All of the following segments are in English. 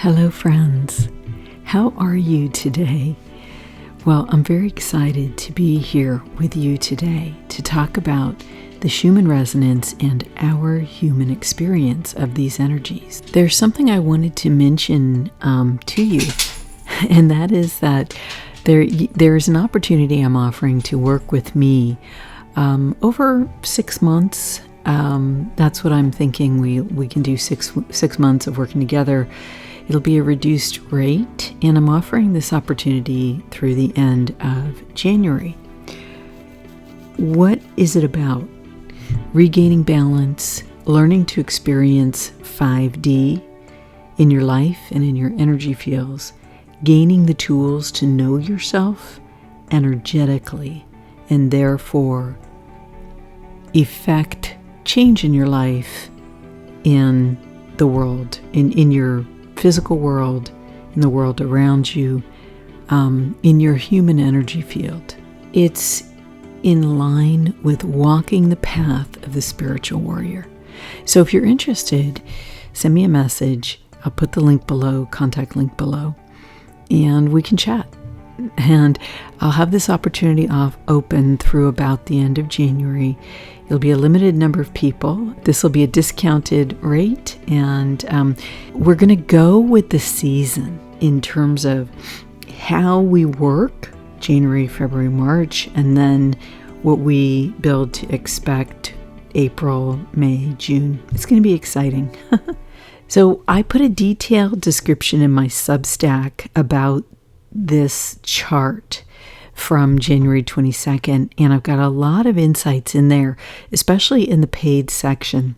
Hello, friends. How are you today? Well, I'm very excited to be here with you today to talk about the Schumann resonance and our human experience of these energies. There's something I wanted to mention to you, and that is that there's an opportunity I'm offering to work with me over 6 months. That's what I'm thinking. We can do six months of working together. It'll be a reduced rate, and I'm offering this opportunity through the end of January. What is it about? Regaining balance, learning to experience 5D in your life and in your energy fields, gaining the tools to know yourself energetically, and therefore effect change in your life, in the world, in your physical world, in the world around you, in your human energy field. It's in line with walking the path of the spiritual warrior. So if you're interested, send me a message. I'll put the link below, contact link below, and we can chat. And I'll have this opportunity open through about the end of January. It'll be a limited number of people. This will be a discounted rate, and we're going to go with the season in terms of how we work January, February, March, and then what we build to expect April, May, June. It's going to be exciting. So I put a detailed description in my Substack about this chart from January 22nd, and I've got a lot of insights in there, especially in the paid section.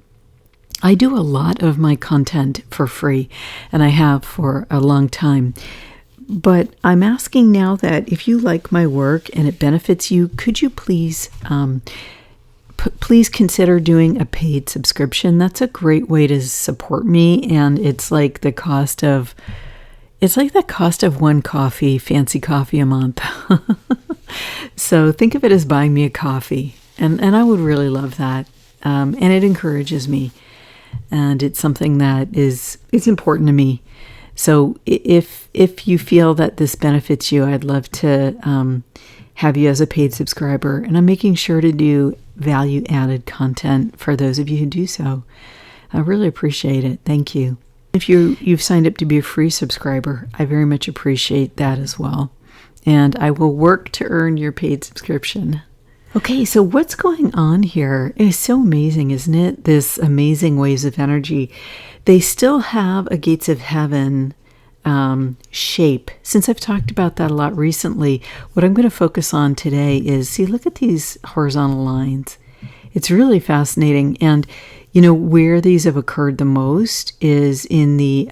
I do a lot of my content for free, and I have for a long time. But I'm asking now that if you like my work and it benefits you, could you please consider doing a paid subscription? That's a great way to support me, and it's like the cost of one fancy coffee a month. So think of it as buying me a coffee, and I would really love that. And it encourages me, and it's something that it's important to me. So if you feel that this benefits you, I'd love to have you as a paid subscriber, and I'm making sure to do value-added content for those of you who do so. I really appreciate it. Thank you. If you've signed up to be a free subscriber, I very much appreciate that as well. And I will work to earn your paid subscription. Okay, so what's going on here is so amazing, isn't it? This amazing waves of energy. They still have a gates of heaven shape. Since I've talked about that a lot recently, what I'm going to focus on today is, look at these horizontal lines. It's really fascinating. And where these have occurred the most is in the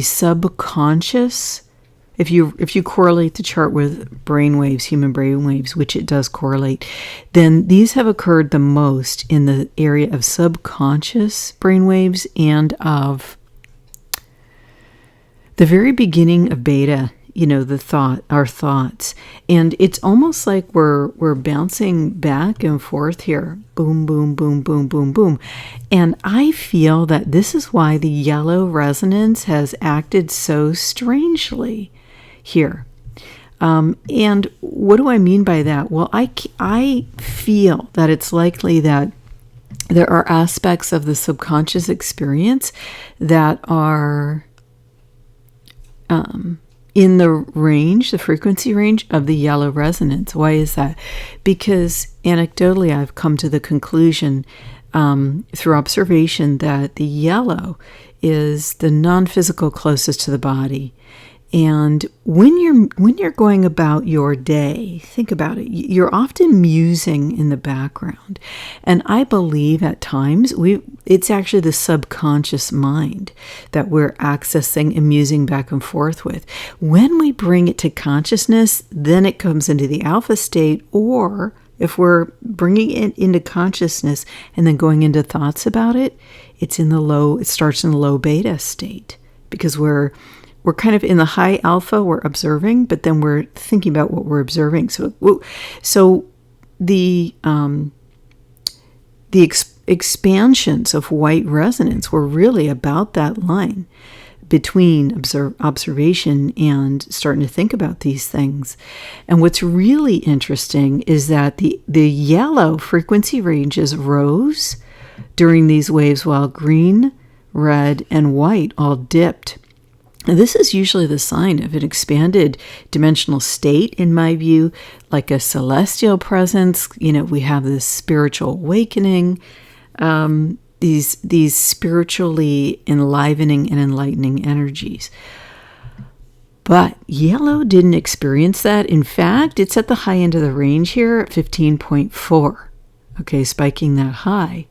subconscious. If you correlate the chart with brainwaves, human brainwaves, which it does correlate, then these have occurred the most in the area of subconscious brainwaves and of the very beginning of beta. Our thoughts. And it's almost like we're bouncing back and forth here. Boom, boom, boom, boom, boom, boom. And I feel that this is why the yellow resonance has acted so strangely here. And what do I mean by that? Well, I feel that it's likely that there are aspects of the subconscious experience that are in the frequency range of the yellow resonance. Why is that? Because anecdotally, I've come to the conclusion through observation that the yellow is the non-physical closest to the body. And when you're going about your day, think about it, you're often musing in the background. And I believe at times it's actually the subconscious mind that we're accessing and musing back and forth with. When we bring it to consciousness, then it comes into the alpha state, or if we're bringing it into consciousness and then going into thoughts about it, it starts in the low beta state, because we're kind of in the high alpha, we're observing, but then we're thinking about what we're observing. So the expansions of white resonance were really about that line between observation and starting to think about these things. And what's really interesting is that the yellow frequency ranges rose during these waves while green, red, and white all dipped. Now, this is usually the sign of an expanded dimensional state, in my view, like a celestial presence. We have this spiritual awakening, these spiritually enlivening and enlightening energies. But yellow didn't experience that. In fact, it's at the high end of the range here at 15.4. Okay, spiking that high.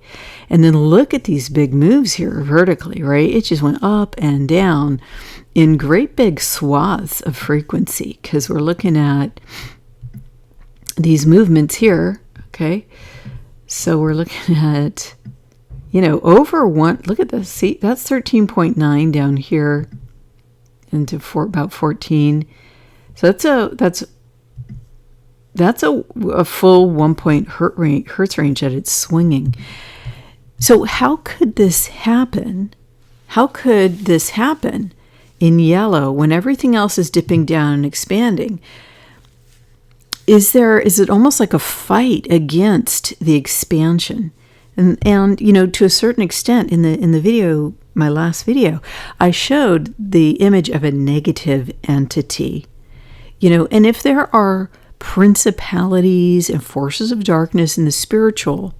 And then look at these big moves here vertically, right? It just went up and down in great big swaths of frequency, because we're looking at these movements here, okay? So we're looking at, over one, look at this, see, that's 13.9 down here into about 14. So that's a full 1 point hertz range that it's swinging. So how could this happen? How could this happen in yellow when everything else is dipping down and expanding? Is it almost like a fight against the expansion? And to a certain extent in the video, my last video, I showed the image of a negative entity. And if there are principalities and forces of darkness in the spiritual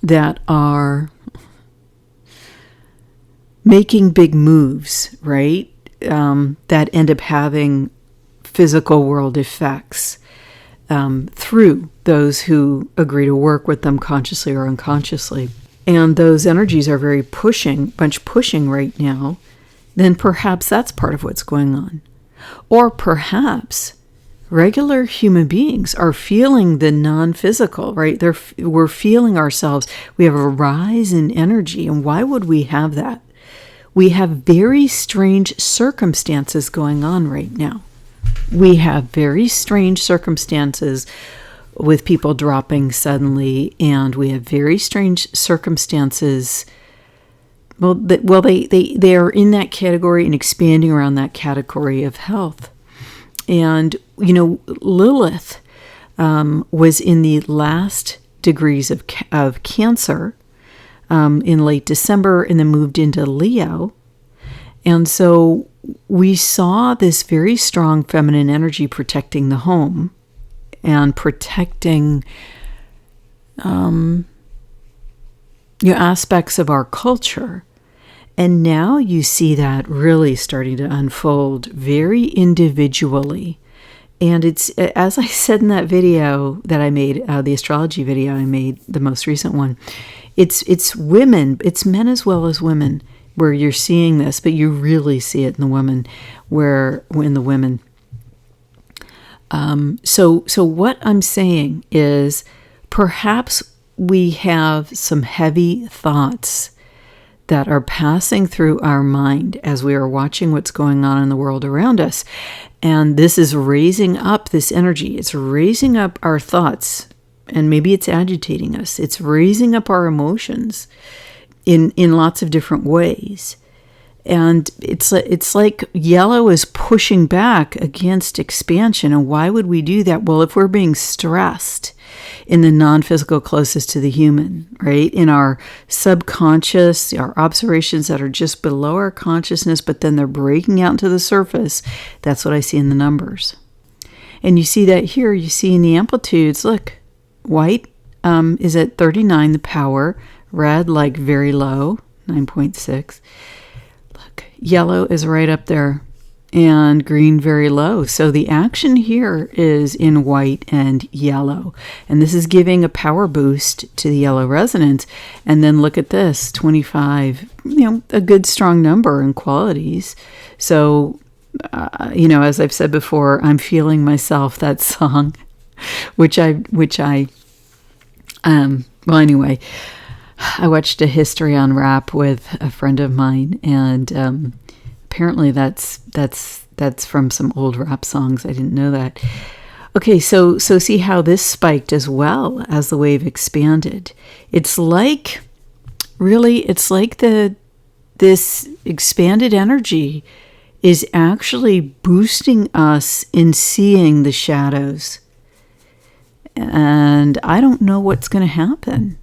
that are making big moves, right? That end up having physical world effects through those who agree to work with them consciously or unconsciously. And those energies are very pushing right now. Then perhaps that's part of what's going on. Or perhaps regular human beings are feeling the non-physical, right? We're feeling ourselves. We have a rise in energy. And why would we have that? We have very strange circumstances going on right now. We have very strange circumstances with people dropping suddenly, and we have very strange circumstances. They are in that category and expanding around that category of health. And, Lilith was in the last degrees of Cancer in late December and then moved into Leo. And so we saw this very strong feminine energy protecting the home and protecting aspects of our culture. And now you see that really starting to unfold very individually. And it's, as I said in that video that I made, the astrology video I made, the most recent one, it's women, it's men as well as women, where you're seeing this, but you really see it in the women, in the women. So what I'm saying is perhaps we have some heavy thoughts that are passing through our mind as we are watching what's going on in the world around us. And this is raising up this energy. It's raising up our thoughts, and maybe it's agitating us. It's raising up our emotions in lots of different ways. And it's like yellow is pushing back against expansion. And why would we do that? Well, if we're being stressed in the non-physical closest to the human, right? In our subconscious, our observations that are just below our consciousness, but then they're breaking out into the surface. That's what I see in the numbers. And you see that here, you see in the amplitudes, look, white is at 39, the power, red, like very low, 9.6. Look, yellow is right up there, and green very low. So the action here is in white and yellow. And this is giving a power boost to the yellow resonance. And then look at this, 25, a good strong number in qualities. So, as I've said before, I'm feeling myself, that song, well, anyway, I watched a history on rap with a friend of mine, and apparently that's from some old rap songs. I didn't know that. Okay, so see how this spiked as well as the wave expanded. It's like really, it's like this expanded energy is actually boosting us in seeing the shadows. And I don't know what's going to happen,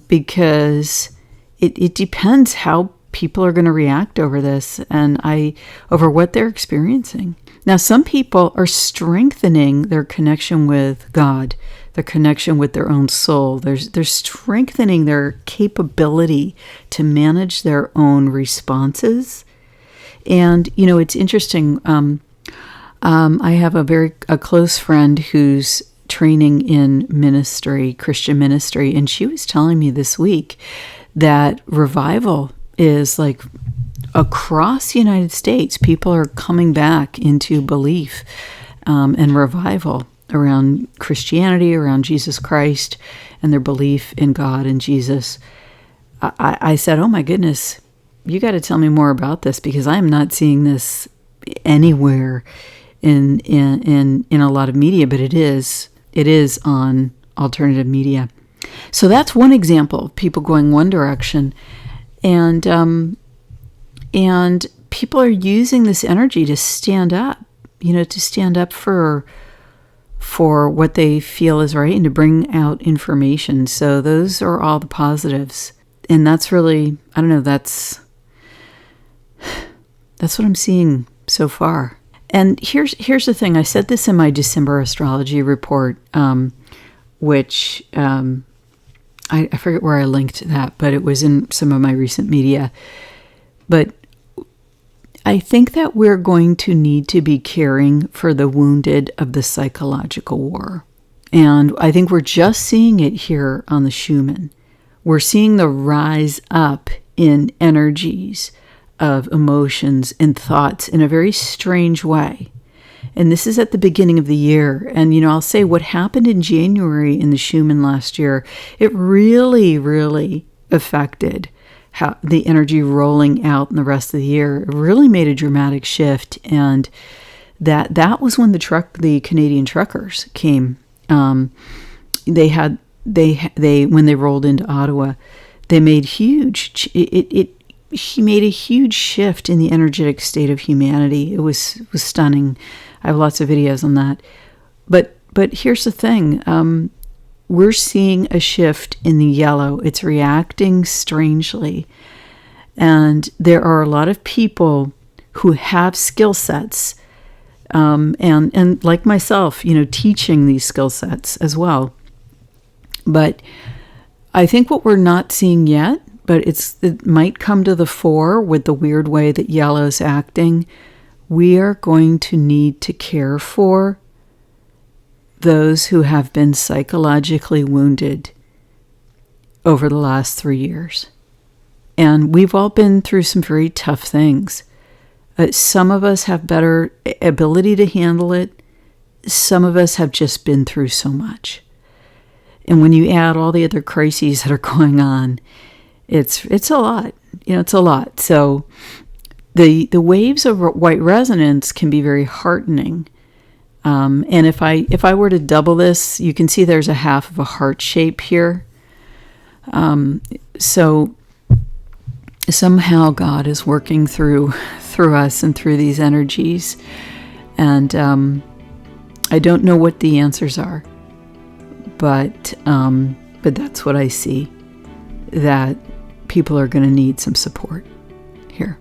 because it depends how people are going to react over this and over what they're experiencing. Now, some people are strengthening their connection with God, their connection with their own soul. They're strengthening their capability to manage their own responses. And, it's interesting. I have a close friend who's training in ministry, Christian ministry, and she was telling me this week that revival is like across the United States. People are coming back into belief and revival around Christianity, around Jesus Christ, and their belief in God and Jesus. I said, oh my goodness, you got to tell me more about this, because I am not seeing this anywhere in a lot of media, but it is on alternative media. So that's one example of people going one direction, and people are using this energy to stand up, to stand up for what they feel is right and to bring out information. So those are all the positives, and that's really, I don't know, that's what I'm seeing so far. And here's the thing. I said this in my December astrology report, which I forget where I linked that, but it was in some of my recent media. But I think that we're going to need to be caring for the wounded of the psychological war. And I think we're just seeing it here on the Schumann. We're seeing the rise up in energies of emotions and thoughts in a very strange way. And this is at the beginning of the year. And, I'll say what happened in January in the Schumann last year, it really, really affected how the energy rolling out in the rest of the year. It really made a dramatic shift. And that was when the Canadian truckers came. When they rolled into Ottawa, they made he made a huge shift in the energetic state of humanity. It was stunning. I have lots of videos on that. But here's the thing. We're seeing a shift in the yellow. It's reacting strangely. And there are a lot of people who have skill sets, and like myself, teaching these skill sets as well. But I think what we're not seeing yet, but it might come to the fore with the weird way that yellow's acting, we are going to need to care for those who have been psychologically wounded over the last 3 years. And we've all been through some very tough things. Some of us have better ability to handle it. Some of us have just been through so much. And when you add all the other crises that are going on, it's a lot. It's a lot. So the waves of white resonance can be very heartening. And if I were to double this, you can see there's a half of a heart shape here. So somehow God is working through us and through these energies. And I don't know what the answers are, but that's what I see, that people are going to need some support here.